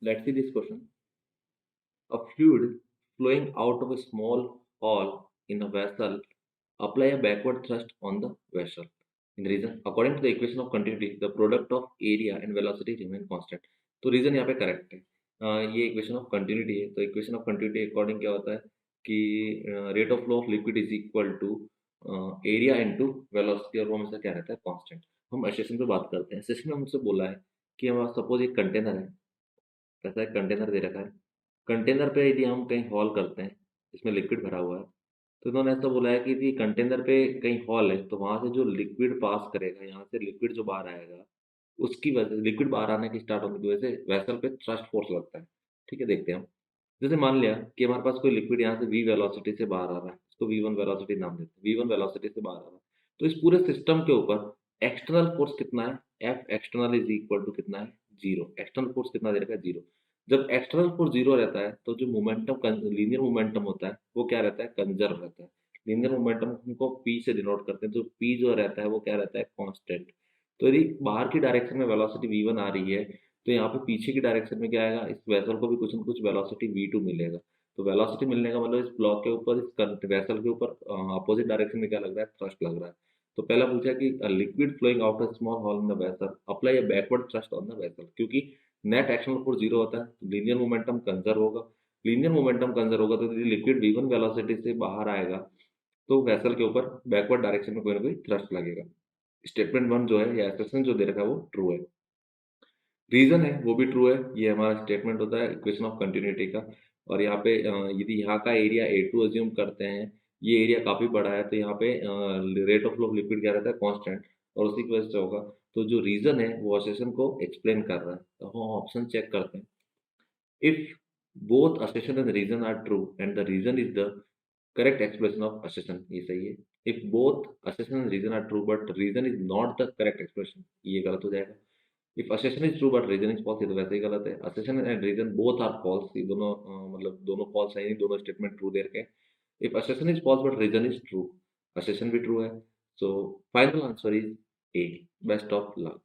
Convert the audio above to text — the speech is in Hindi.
Let's see this question. A fluid flowing out of a small hole in a vessel apply a backward thrust on the vessel. In reason, according to the equation of continuity, the product of area and velocity remain constant. तो रीजन यहाँ पे करेक्ट है। ये इक्वेशन ऑफ कंटिन्यूटी है। तो इक्वेशन ऑफ कंटिन्यूटी अकॉर्डिंग क्या होता है कि rate of flow of liquid is equal to area into velocity और वो हमेशा क्या रहता है कांस्टेंट। हम एसेशन पे बात करते हैं। एसेशन में हमसे बोला है कि हमारा सपोज एक कंटेनर है, ऐसा एक कंटेनर दे रखा है। कंटेनर पे यदि हम कहीं हॉल करते हैं, जिसमें लिक्विड भरा हुआ है, तो इन्होंने ऐसा बोला है कि यदि कंटेनर पे कहीं हॉल है, तो वहाँ से जो लिक्विड पास करेगा, यहाँ से लिक्विड जो बाहर आएगा, उसकी वजह लिक्विड बाहर आने की स्टार्ट होने की वजह से वेसल पे थ्रस्ट फोर्स लगता है। ठीक है, देखते हैं हम। जैसे मान लिया कि हमारे पास कोई लिक्विड यहाँ से वी वेलोसिटी से बाहर आ रहा है, उसको V1 वेलोसिटी नाम देते हैं। V1 वेलोसिटी से बाहर आ रहा है। तो इस पूरे सिस्टम के ऊपर एक्सटर्नल फोर्स कितना है? F external is equal to कितना है? 0। एक्सटर्नल फोर्स कितना दे रखा है? 0। जब एक्सटर्नल फोर्स 0 रहता है, तो जो मोमेंटम लीनियर मोमेंटम होता है, वो क्या रहता है? कंजर्व रहता है। लीनियर मोमेंटम हमको P से डिनोट करते हैं, तो P जो रहता है, वो क्या रहता है? कांस्टेंट। तो यदि बाहर की डायरेक्शन में वेलोसिटी V1 आ रही है, तो यहाँ पे पीछे की डायरेक्शन में क्या आएगा? इस वेसल को भी कुछ न कुछ वेलोसिटी V2 मिलेगा। तो वेलोसिटी मिलने का मतलब इस ब्लॉक के ऊपर, इस वेसल के ऊपर अपोजिट डायरेक्शन में क्या लग रहा है? थ्रस्ट लग रहा है। तो पहला पूछा कि liquid flowing out a small hole in the vessel apply a backward thrust on the vessel, क्योंकि नेट एक्शनल फोर्स 0 होता है, तो लीनियर मोमेंटम कंजर्व होगा। लीनियर मोमेंटम कंजर्व होगा, तो यदि लिक्विड V1 वेलोसिटी से बाहर आएगा, तो वेसल के ऊपर बैकवर्ड डायरेक्शन में कोई ना कोई थ्रस्ट लगेगा। स्टेटमेंट 1 जो है या एसेशन जो दे रखा है वो ट्रू है। रीज़न है वो भी ट्रू है। ये हमारा स्टेटमेंट होता है इक्वेशन ऑफ कंटिन्यूटी का। और यहाँ पे यदि यहाँ का एरिया A2 अज्यूम करते हैं, ये एरिया काफ़ी बड़ा है, तो यहाँ पे rate of flow of liquid क्या रहता है? कांस्टेंट। और उसी की वजह से होगा। तो जो रीज़न है वो असर्शन को एक्सप्लेन कर रहा है। तो हम ऑप्शन चेक करते हैं। If both assertion and reason are true and the reason is the correct expression of assertion, ये सही है। if both assertion and reason are true but reason is not the correct expression, ये गलत हो जाएगा। if assertion is true but reason is false, ये तो वैसे ही गलत है। assertion and reason both are false, ये दोनों मतलब दोनों false है, नहीं दोनों स्टेटमेंट ट्रू दे रखे हैं। if assertion is false but reason is true, assertion भी ट्रू है। so final answer is A। Best of luck.